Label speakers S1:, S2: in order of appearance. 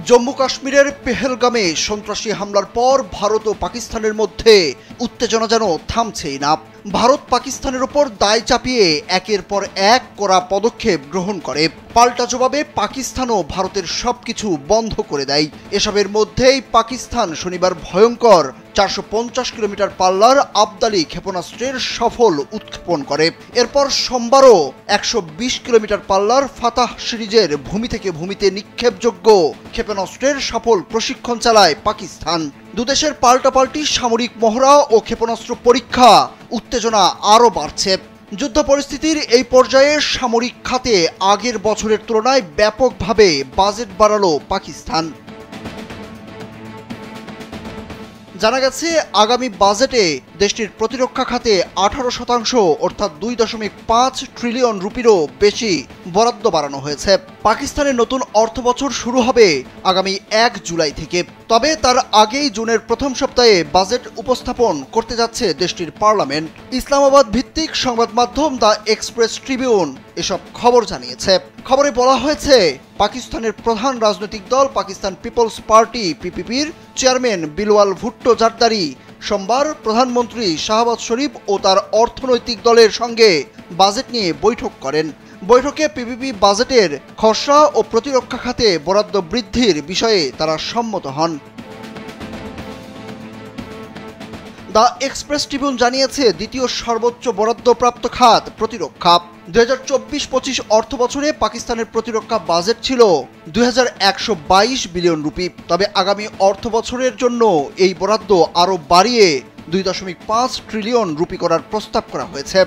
S1: জম্মু কাশ্মীরের পেহেলগামে সন্ত্রাসী হামলার পর ভারত ও পাকিস্তানের মধ্যে উত্তেজনা যেন থামছেই না। ভারত পাকিস্তানের ওপর দায় চাপিয়ে একের পর এক কড়া পদক্ষেপ গ্রহণ করে। পাল্টা জবাবে পাকিস্তানও ভারতের সবকিছু বন্ধ করে দেয়। এসবের মধ্যেই পাকিস্তান শনিবার ভয়ঙ্কর 450 কিলোমিটার পাল্লার আবদালি ক্ষেপণাস্ত্রের সফল উৎক্ষেপণ করে। এরপর সোমবারও 120 কিলোমিটার পাল্লার ফাতাহ সিরিজের ভূমি থেকে ভূমিতে নিক্ষেপযোগ্য ক্ষেপণাস্ত্রের সফল প্রশিক্ষণ চালায় পাকিস্তান। দুদেশের পাল্টাপাল্টি সামরিক মহড়া ও ক্ষেপণাস্ত্র পরীক্ষা উত্তেজনা আরও বাড়ছে। যুদ্ধ পরিস্থিতির এই পর্যায়ে সামরিক খাতে আগের বছরের তুলনায় ব্যাপকভাবে বাজেট বাড়ালো পাকিস্তান। জানা গেছে, আগামী বাজেটে দেশটির প্রতিরক্ষা খাতে 18% অর্থাৎ 2.5 ট্রিলিয়ন রুপিরও বেশি বরাদ্দ বাড়ানো হয়েছে। পাকিস্তানের নতুন অর্থবছর শুরু হবে আগামী 1 জুলাই থেকে। তবে তার আগেই জুনের প্রথম সপ্তাহে বাজেট উপস্থাপন করতে যাচ্ছে দেশটির পার্লামেন্ট। ইসলামাবাদ ভিত্তিক সংবাদ মাধ্যম দ্য এক্সপ্রেস ট্রিবিউন এসব খবর জানিয়েছে। খবরে বলা হয়েছে, পাকিস্তানের প্রধান রাজনৈতিক দল পাকিস্তান পিপলস পার্টি পিপিপির চেয়ারম্যান বিলওয়াল ভুট্টো জারদারি সোমবার প্রধানমন্ত্রী শাহবাজ শরীফ ও তার অর্থনৈতিক দলের সঙ্গে বাজেট নিয়ে বৈঠক করেন। বৈঠকে পিপিপি বাজেটের খসড়া ও প্রতিরক্ষা খাতে বরাদ্দ বৃদ্ধির বিষয়ে তারা সম্মত হন। দ্য এক্সপ্রেস ট্রিবিউন জানিয়েছে, দ্বিতীয় সর্বোচ্চ বরাদ্দপ্রাপ্ত খাত প্রতিরক্ষা। 2024-25 অর্থ বছরে পাকিস্তানের প্রতিরক্ষা বাজেট ছিল 2122 বিলিয়ন রুপি। তবে আগামী অর্থ বছরের জন্য এই বরাদ্দ আরও বাড়িয়ে 2.5 ট্রিলিয়ন রুপি করার প্রস্তাব করা হয়েছে।